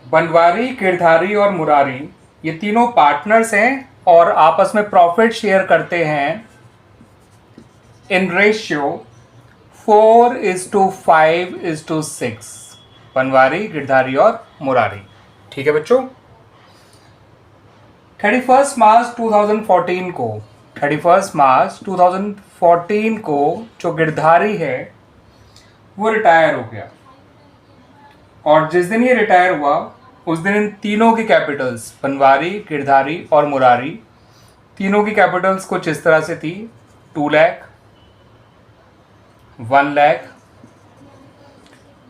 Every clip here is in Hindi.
बनवारी, गिरधारी और मुरारी ये तीनों पार्टनर्स हैं और आपस में प्रॉफिट शेयर करते हैं इन रेशियो 4:5:6। बनवारी, गिरधारी और मुरारी। ठीक है बच्चों। 31 मार्च 2014 को 31 मार्च 2014 को जो गिरधारी है वो रिटायर हो गया, और जिस दिन ये रिटायर हुआ उस दिन इन तीनों की कैपिटल्स, बनवारी, गिरधारी और मुरारी, तीनों की कैपिटल्स कुछ इस तरह से थी: 2 लाख, 1 लाख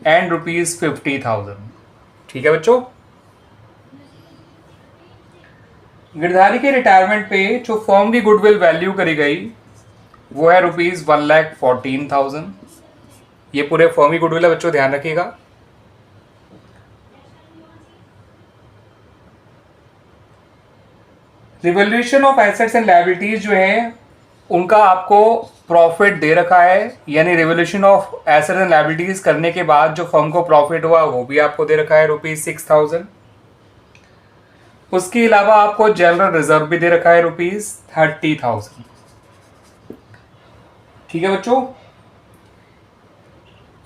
एंड ₹50,000। ठीक है बच्चों। गिरधारी के रिटायरमेंट पे जो फर्म की गुडविल वैल्यू करी गई वो है ₹1,14,000। ये पूरे फर्म की गुडविल है बच्चों, ध्यान रखिएगा। Revaluation of assets and liabilities जो है उनका आपको प्रॉफिट दे रखा है, यानी revaluation of assets and liabilities करने के बाद जो फर्म को प्रॉफिट हुआ वो भी आपको दे रखा है ₹6,000। उसके अलावा आपको जनरल रिजर्व भी दे रखा है ₹30,000। ठीक है बच्चों।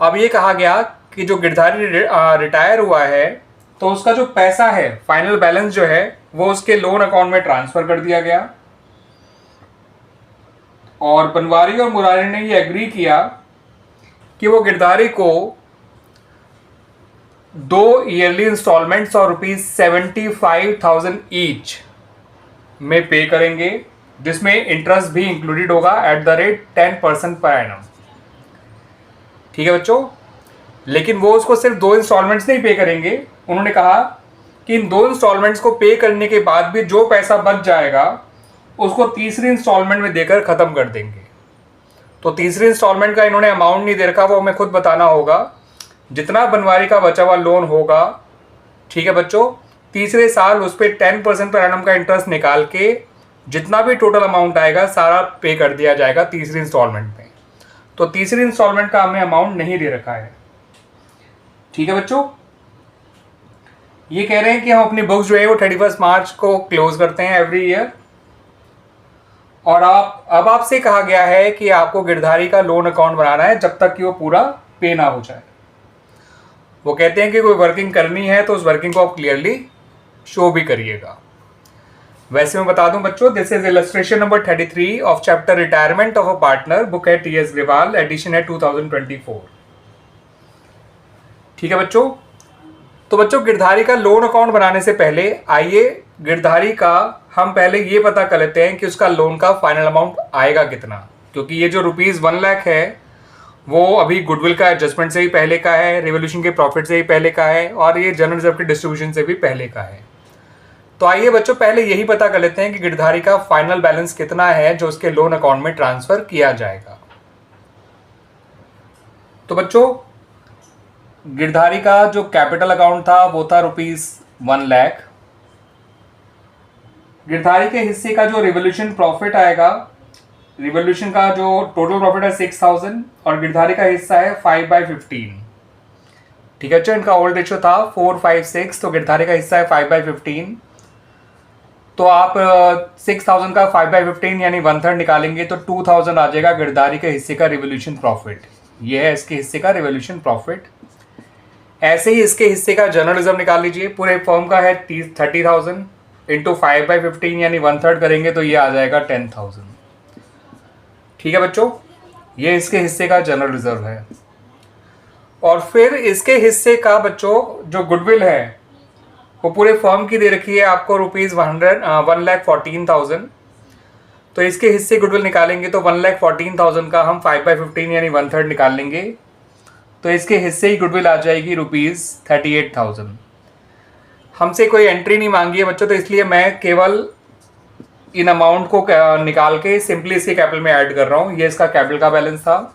अब ये कहा गया कि जो गिरधारी रिटायर हुआ है तो उसका जो पैसा है, फाइनल बैलेंस जो है वो उसके लोन अकाउंट में ट्रांसफर कर दिया गया, और बनवारी और मुरारी ने ये एग्री किया कि वो गिरधारी को 2 ईयरली इंस्टॉलमेंट्स और ₹75,000 ईच में पे करेंगे, जिसमें इंटरेस्ट भी इंक्लूडेड होगा at the rate 10% per annum. ठीक है बच्चों। लेकिन वो उसको सिर्फ 2 इंस्टॉलमेंट्स नहीं पे करेंगे, उन्होंने कहा कि इन 2 इंस्टॉलमेंट्स को पे करने के बाद भी जो पैसा बच जाएगा उसको तीसरी इंस्टॉलमेंट में देकर खत्म कर देंगे। तो तीसरी इंस्टॉलमेंट का इन्होंने अमाउंट नहीं दे रखा, वो हमें खुद बताना होगा। जितना बनवारी का बचा हुआ लोन होगा, ठीक है बच्चों, तीसरे साल उस पर 10% पर एनम का इंटरेस्ट निकाल के जितना भी टोटल अमाउंट आएगा सारा पे कर दिया जाएगा तीसरी इंस्टॉलमेंट में। तो तीसरी इंस्टॉलमेंट का हमें अमाउंट नहीं दे रखा है। ठीक है बच्चों। ये कह रहे हैं कि हम अपनी बुक्स जो है वो 31 मार्च को क्लोज करते हैं एवरी ईयर, और अब आपसे कहा गया है कि आपको गिरधारी का लोन अकाउंट बनाना है जब तक कि वो पूरा पे ना हो जाए। वो कहते हैं कि कोई वर्किंग करनी है तो उस वर्किंग को आप क्लियरली शो भी करिएगा। वैसे मैं बता दूं बच्चों, this is illustration number 33 of chapter retirement of a partner, book है टी एस ग्रेवाल, एडिशन है 2024। ठीक है बच्चों। तो बच्चों, गिरधारी का लोन अकाउंट बनाने से पहले आइए गिरधारी का हम पहले ये पता कर लेते हैं कि उसका लोन का फाइनल अमाउंट आएगा कितना, क्योंकि ये जो ₹1 लाख है वो अभी गुडविल का एडजस्टमेंट से भी पहले का है, रिवोल्यूशन के प्रॉफिट से भी पहले का है, और ये जनरल रिजर्व के डिस्ट्रीब्यूशन से भी पहले का है। तो आइए बच्चों पहले यही पता कर लेते हैं कि गिरधारी का फाइनल बैलेंस कितना है जो उसके लोन अकाउंट में ट्रांसफर किया जाएगा। तो बच्चों, गिरधारी का जो कैपिटल अकाउंट था वो था ₹1 लाख। गिरधारी के हिस्से का जो रिवोल्यूशन प्रॉफिट आएगा, रिवोल्यूशन का जो टोटल प्रॉफिट है 6,000 और गिरधारी का हिस्सा है 5/15। ठीक है बच्चों, इनका ओल्ड रेशियो था 4:5:6, तो गिरधारी का हिस्सा है 5/15। तो आप 6,000 का 5/15 यानी 1/3 निकालेंगे तो 2,000 आ जाएगा गिरधारी के हिस्से का रिवोल्यूशन प्रॉफिट। ये है इसके हिस्से का रिवोल्यूशन प्रॉफिट। ऐसे ही इसके हिस्से का जनरल रिजर्व निकाल लीजिए, पूरे फर्म का है 30,000 इंटू 5/15 यानी 1/3 करेंगे तो ये आ जाएगा 10,000। ठीक है बच्चों, ये इसके हिस्से का जनरल रिजर्व है। और फिर इसके हिस्से का बच्चों जो गुडविल है वो पूरे फर्म की दे रखी है आपको ₹1,14,000। तो इसके हिस्से गुडविल निकालेंगे तो 1,14,000 का हम 5/15 यानी 1/3 निकाल लेंगे तो इसके हिस्से ही गुडविल आ जाएगी ₹38,000। हमसे कोई एंट्री नहीं मांगी है बच्चों, तो इसलिए मैं केवल इन अमाउंट को निकाल के सिंपली इसके कैपिटल में ऐड कर रहा हूँ। ये इसका कैपिटल का बैलेंस था,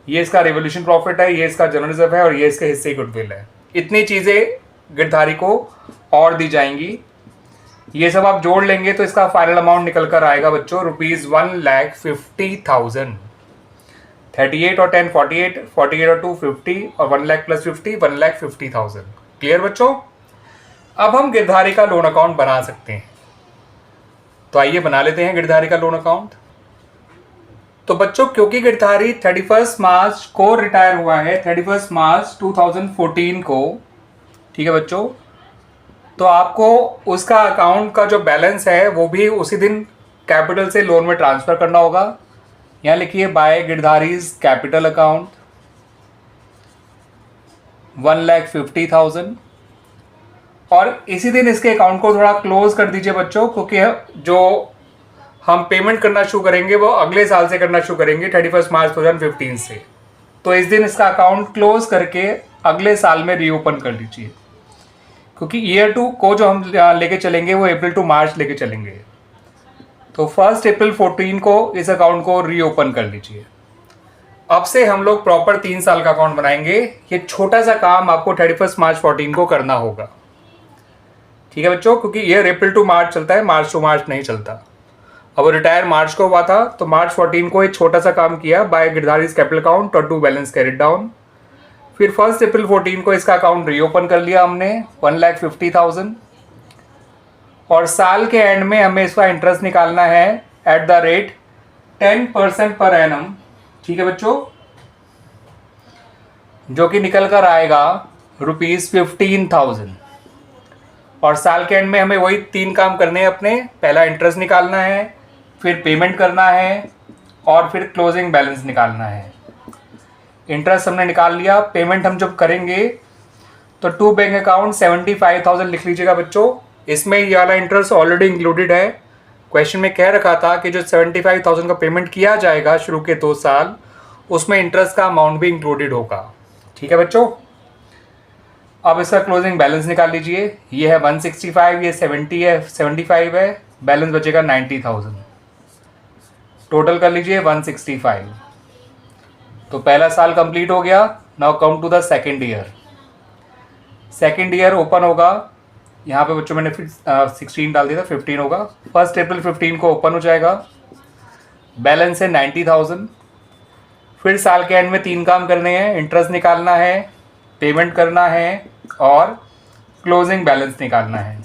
ये इसका रिवोल्यूशन प्रॉफिट है, ये इसका जनरल रिजर्व है और ये इसके हिस्से गुडविल है। इतनी चीज़ें गिरधारी को और दी जाएंगी। ये सब आप जोड़ लेंगे तो इसका फाइनल अमाउंट निकल कर आएगा बच्चों ₹1,50,000। 38 और 10 48, 48 और 2 50 और 1 लाख प्लस 50 1,50,000। क्लियर बच्चों? अब हम गिरधारी का लोन अकाउंट बना सकते हैं, तो आइए बना लेते हैं गिरधारी का लोन अकाउंट। तो बच्चों, क्योंकि गिरधारी 31 मार्च को रिटायर हुआ है, 31 मार्च 2014 को, ठीक है बच्चों, तो आपको उसका अकाउंट का जो बैलेंस है वो भी उसी दिन कैपिटल से लोन में ट्रांसफ़र करना होगा। यहाँ लिखिए बाय गिरधारीज कैपिटल अकाउंट 1,50,000, और इसी दिन इसके अकाउंट को थोड़ा क्लोज कर दीजिए बच्चों, क्योंकि जो हम पेमेंट करना शुरू करेंगे वो अगले साल से करना शुरू करेंगे 31 मार्च 2015 से। तो इस दिन इसका अकाउंट क्लोज करके अगले साल में रीओपन कर लीजिए, क्योंकि ईयर 2 को जो हम लेके चलेंगे वो अप्रैल टू मार्च लेके चलेंगे। तो 1 अप्रैल 14 को इस अकाउंट को रीओपन कर लीजिए। अब से हम लोग प्रॉपर 3 साल का अकाउंट बनाएंगे। ये छोटा सा काम आपको 31 मार्च 14 को करना होगा, ठीक है बच्चों, क्योंकि ईयर अप्रैल टू मार्च चलता है, मार्च टू मार्च नहीं चलता। अब रिटायर मार्च को हुआ था, तो मार्च 14 को एक छोटा सा काम किया बाय गिरधारीज कैपिटल अकाउंट और टू बैलेंस कैरिड डाउन। फिर 1 अप्रैल 14 को इसका अकाउंट रीओपन कर लिया हमने 1,50,000, और साल के एंड में हमें इसका इंटरेस्ट निकालना है at the rate 10% per annum, ठीक है बच्चों, जो कि निकल कर आएगा ₹15,000। और साल के एंड में हमें वही 3 काम करने हैं अपने। पहला इंटरेस्ट निकालना है, फिर पेमेंट करना है, और फिर क्लोजिंग बैलेंस निकालना है। इंटरेस्ट हमने निकाल लिया, पेमेंट हम जब करेंगे तो टू बैंक अकाउंट 75,000 लिख लीजिएगा बच्चों। इसमें ये वाला इंटरेस्ट ऑलरेडी इंक्लूडेड है। क्वेश्चन में कह रखा था कि जो 75,000 का पेमेंट किया जाएगा शुरू के 2 साल, उसमें इंटरेस्ट का अमाउंट भी इंक्लूडेड होगा, ठीक है बच्चों। अब इसका क्लोजिंग बैलेंस निकाल लीजिए। ये है 165, ये 70 है, 75 है, बैलेंस बचेगा 90,000। टोटल कर लीजिए 165। तो पहला साल कंप्लीट हो गया। Now come to the second year. Second year open होगा, यहाँ पे बच्चों मैंने फिर 16 डाल दिया था, 15 होगा। 1 अप्रैल 15 को ओपन हो जाएगा। बैलेंस है 90,000। फिर साल के एंड में 3 काम करने हैं, इंटरेस्ट निकालना है, पेमेंट करना है, और क्लोजिंग बैलेंस निकालना है।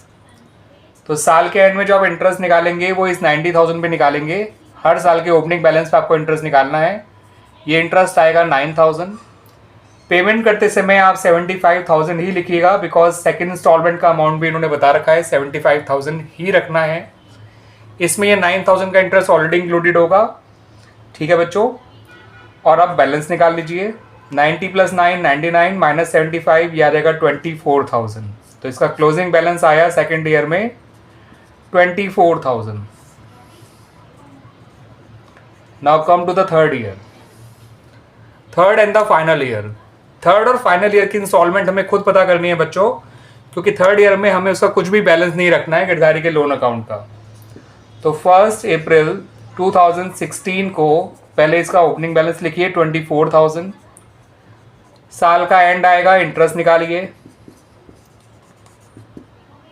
तो साल के एंड में जो आप इंटरेस्ट निकालेंगे वो इस 90,000 पे निकालेंगे। हर साल के ओपनिंग बैलेंस पे आपको इंटरेस्ट निकालना है। ये इंटरेस्ट आएगा 9,000। पेमेंट करते समय आप 75,000 ही लिखिएगा, बिकॉज सेकेंड इंस्टॉलमेंट का अमाउंट भी इन्होंने बता रखा है, 75,000 ही रखना है। इसमें ये 9,000 का इंटरेस्ट ऑलरेडी इंक्लूडेड होगा, ठीक है बच्चों। और अब बैलेंस निकाल लीजिए। 90 + 9 99 - 75, ये आ जाएगा 24,000। तो इसका क्लोजिंग बैलेंस आया सेकेंड ईयर में 24,000। Now come to the third year, third and the final year. Third और फाइनल ईयर की इंस्टॉलमेंट हमें खुद पता करनी है बच्चों, क्योंकि थर्ड ईयर में हमें उसका कुछ भी बैलेंस नहीं रखना है गिरधारी के लोन अकाउंट का। तो 1 अप्रैल 2016 को पहले इसका ओपनिंग बैलेंस लिखिए 24,000। साल का एंड आएगा, इंटरेस्ट निकालिए,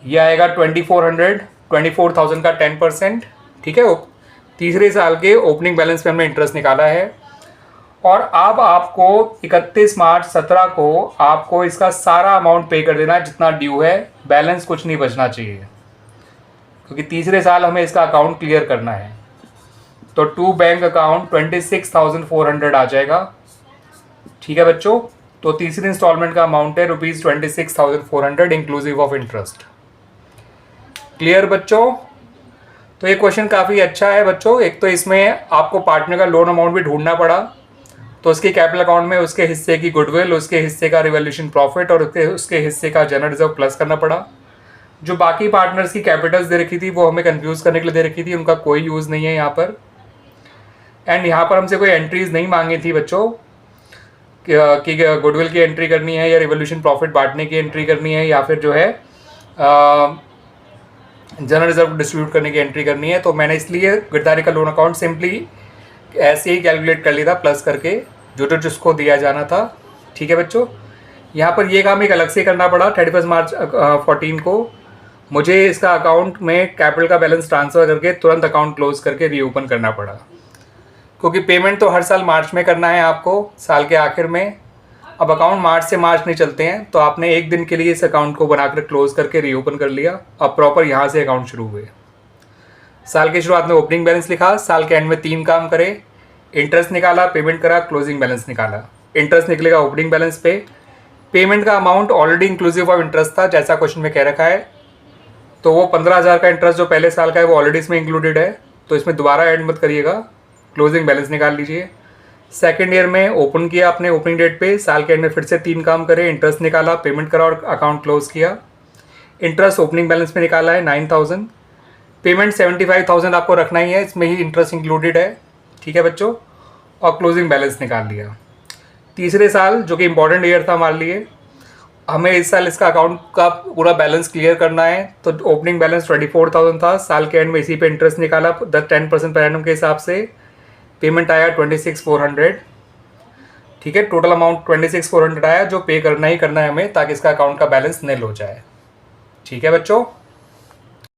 ये आएगा 2400, 24,000 का 10%, ठीक है। तीसरे साल के ओपनिंग बैलेंस पे हमने इंटरेस्ट निकाला है। और अब आपको 31 मार्च 17 को आपको इसका सारा अमाउंट पे कर देना है जितना ड्यू है। बैलेंस कुछ नहीं बचना चाहिए, क्योंकि तीसरे साल हमें इसका अकाउंट क्लियर करना है। तो टू बैंक अकाउंट 26,400 आ जाएगा, ठीक है बच्चों। तो तीसरी इंस्टॉलमेंट का अमाउंट है ₹26,400 इंक्लूसिव ऑफ इंटरेस्ट। क्लियर बच्चों। तो ये क्वेश्चन काफ़ी अच्छा है बच्चों। एक तो इसमें आपको पार्टनर का लोन अमाउंट भी ढूंढना पड़ा, तो उसके कैपिटल अकाउंट में उसके हिस्से की गुडविल, उसके हिस्से का रिवॉल्यूशन प्रॉफिट और उसके हिस्से का जनरल रिजर्व प्लस करना पड़ा। जो बाकी पार्टनर्स की कैपिटल्स दे रखी थी वो हमें कंफ्यूज करने के लिए दे रखी थी, उनका कोई यूज़ नहीं है यहाँ पर। एंड यहाँ पर हमसे कोई एंट्रीज नहीं मांगी थी बच्चों कि गुडविल की एंट्री करनी है या रिवॉल्यूशन प्रॉफिट बांटने की एंट्री करनी है या फिर जो है जनरल रिजर्व डिस्ट्रीब्यूट करने की एंट्री करनी है। तो मैंने इसलिए गिरधारी का लोन अकाउंट सिंपली ऐसे ही कैलकुलेट कर लिया था, प्लस करके जो जिसको दिया जाना था, ठीक है बच्चों। यहाँ पर ये काम एक अलग से करना पड़ा। 31 मार्च 14 को मुझे इसका अकाउंट में कैपिटल का बैलेंस ट्रांसफ़र करके तुरंत अकाउंट क्लोज करके रीओपन करना पड़ा, क्योंकि पेमेंट तो हर साल मार्च में करना है आपको, साल के आखिर में। अब अकाउंट मार्च से मार्च नहीं चलते हैं, तो आपने एक दिन के लिए इस अकाउंट को बनाकर क्लोज करके रीओपन कर लिया। अब प्रॉपर यहाँ से अकाउंट शुरू हुए। साल की शुरुआत में ओपनिंग बैलेंस लिखा, साल के एंड में 3 काम करे, इंटरेस्ट निकाला, पेमेंट करा, क्लोजिंग बैलेंस निकाला। इंटरेस्ट निकलेगा ओपनिंग बैलेंस पे। पेमेंट का amount already inclusive of interest था, जैसा क्वेश्चन में कह रखा है, तो वो 15,000 का इंटरेस्ट जो पहले साल का है वो ऑलरेडी इसमें इंक्लूडेड है, तो इसमें दोबारा ऐड मत करिएगा। क्लोजिंग बैलेंस निकाल लीजिए। सेकेंड ईयर में ओपन किया आपने ओपनिंग डेट पे, साल के एंड में फिर से 3 काम करे, इंटरेस्ट निकाला, पेमेंट करा और अकाउंट क्लोज किया। इंटरेस्ट ओपनिंग बैलेंस में निकाला है 9,000। पेमेंट 75,000 आपको रखना ही है, इसमें ही इंटरेस्ट इंक्लूडेड है, ठीक है बच्चों। और क्लोजिंग बैलेंस निकाल लिया। तीसरे साल जो कि इम्पॉर्टेंट ईयर था हमारे लिए, हमें इस साल इसका अकाउंट का पूरा बैलेंस क्लियर करना है, तो ओपनिंग बैलेंस 24,000 था, साल के एंड में इसी पे इंटरेस्ट निकाला 10% पर एनम के हिसाब से। पेमेंट आया 26,400, ठीक है। टोटल अमाउंट 26,400 आया, जो पे करना ही करना है हमें, ताकि इसका अकाउंट का बैलेंस निल हो जाए, ठीक है बच्चों।